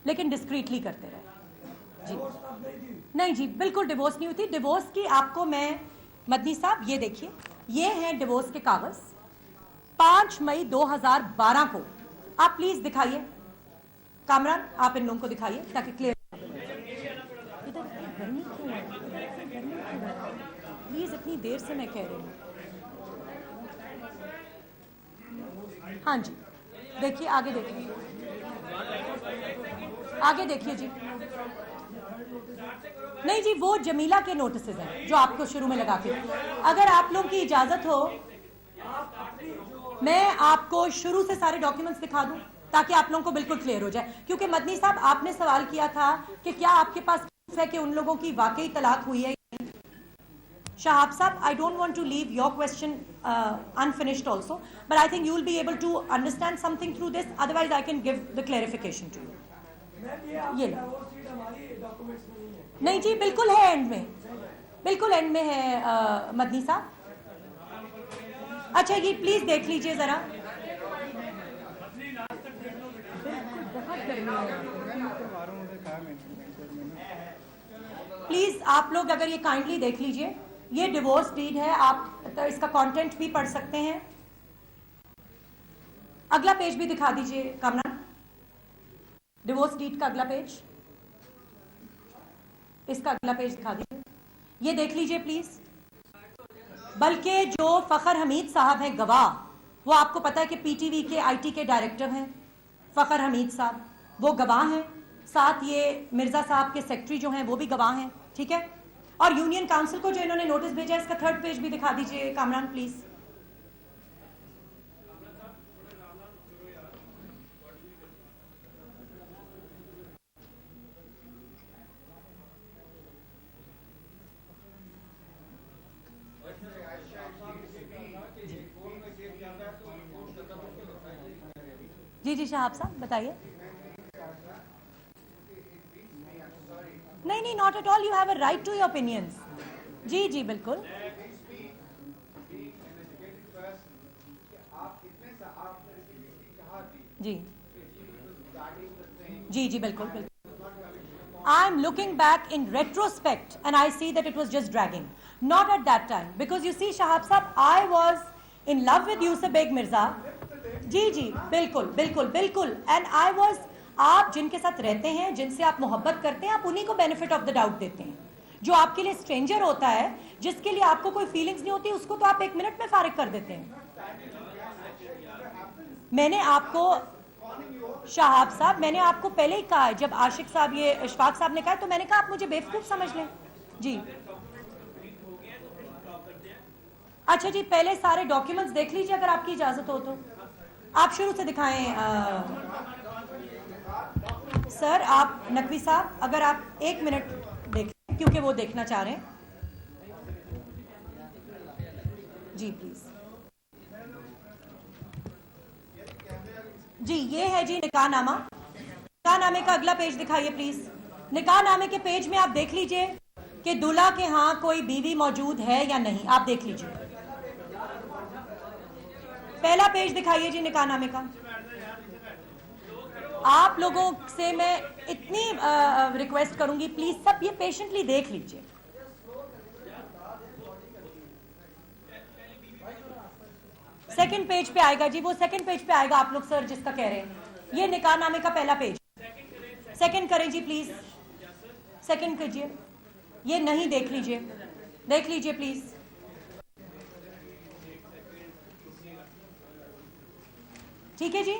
लेकिन डिस्क्रीटली करते रहे जी। नहीं जी, बिल्कुल डिवोर्स नहीं हुई थी। डिवोर्स की आपको मैं, मदनी साहब ये देखिए, ये हैं डिवोर्स के कागज 5 मई 2012 को। आप प्लीज दिखाइए कामरान, आप इन लोगों को दिखाइए ताकि क्लियर। इधर गर्मी क्यों है, गर्मी क्यों है? प्लीज इतनी देर से मैं कह रही हूँ। हाँ जी देखिए, आगे देखिए, आगे देखिए जी। नहीं जी, वो जमीला के नोटिसेज हैं जो आपको शुरू में लगा के। अगर आप लोगों की इजाजत हो, मैं आपको शुरू से सारे डॉक्यूमेंट्स दिखा दूं ताकि आप लोगों को बिल्कुल क्लियर हो जाए। क्योंकि मदनी साहब, आपने सवाल किया था कि क्या आपके पास प्रूफ है कि उन लोगों की वाकई तलाक हुई है। Shahab Saab, I don't want to leave your question unfinished also, but I think you will be able to understand something through this. Otherwise, I can give the clarification to you. ये नहीं जी, बिल्कुल है and में, बिल्कुल and में है मदनी साहब। अच्छा, ये प्लीज देख लीजिए जरा। प्लीज आप लोग अगर ये काइंडली देख लीजिए, ये डिवोर्स डीड है, आप तो इसका कंटेंट भी पढ़ सकते हैं। अगला पेज भी दिखा दीजिए कामरान, डिवोर्स डीड का अगला पेज, इसका अगला पेज दिखा दीजिए, ये देख लीजिए प्लीज। बल्कि जो फखर हमीद साहब हैं गवाह, वो आपको पता है कि पीटीवी के आईटी के डायरेक्टर हैं फखर हमीद साहब, वो गवाह हैं। साथ ये मिर्जा साहब के सेक्रेटरी जो हैं वो भी गवाह हैं, ठीक है। और यूनियन काउंसिल को जो इन्होंने नोटिस भेजा, इसका थर्ड पेज भी दिखा दीजिए कामरान प्लीज। जी जी शहाब साहब बताइए। नहीं नहीं, not at all, you have a right to your opinions. जी जी बिल्कुल। जी जी जी बिल्कुल बिल्कुल। I am looking back in retrospect and I see that it was just dragging, not at that time, because you see Shahab साहब, I was in love with Yusuf Beg Mirza. जी जी बिल्कुल बिल्कुल बिल्कुल। एंड आई वाज, आप जिनके साथ रहते हैं, जिनसे आप मोहब्बत करते हैं, आप उन्हीं को बेनिफिट ऑफ द डाउट देते हैं। जो आपके लिए स्ट्रेंजर होता है, जिसके लिए आपको कोई फीलिंग्स नहीं होती, उसको तो आप 1 मिनट में फारिग कर देते हैं। मैंने आपको शहाब साहब, मैंने आपको पहले ही कहा है, जब आशिक साहब, ये इशफाक साहब ने कहा, तो मैंने कहा आप मुझे बेवकूफ समझ लें। जी अच्छा जी, पहले सारे डॉक्यूमेंट्स देख लीजिए अगर आपकी इजाजत हो तो। आप शुरू से दिखाएं सर, आप नकवी साहब अगर आप 1 मिनट देखें, क्योंकि वो देखना चाह रहे हैं। जी प्लीज। जी ये है जी निकाह नामा। निकाह नामे का अगला पेज दिखाइए प्लीज। निकाह नामे के पेज में आप देख लीजिए कि दूल्हा के यहाँ कोई बीवी मौजूद है या नहीं, आप देख लीजिए। पहला पेज दिखाइए जी निकाह नामे का। आप लोगों से मैं इतनी रिक्वेस्ट करूंगी, प्लीज सब ये पेशेंटली देख लीजिए। सेकंड पेज पे आएगा जी, वो सेकंड पेज पे आएगा आप लोग सर जिसका कह रहे हैं। ये निकाह नामे का पहला पेज, सेकंड करें जी प्लीज, सेकंड कीजिए। ये नहीं, देख लीजिए, देख लीजिए प्लीज। ठीक है जी,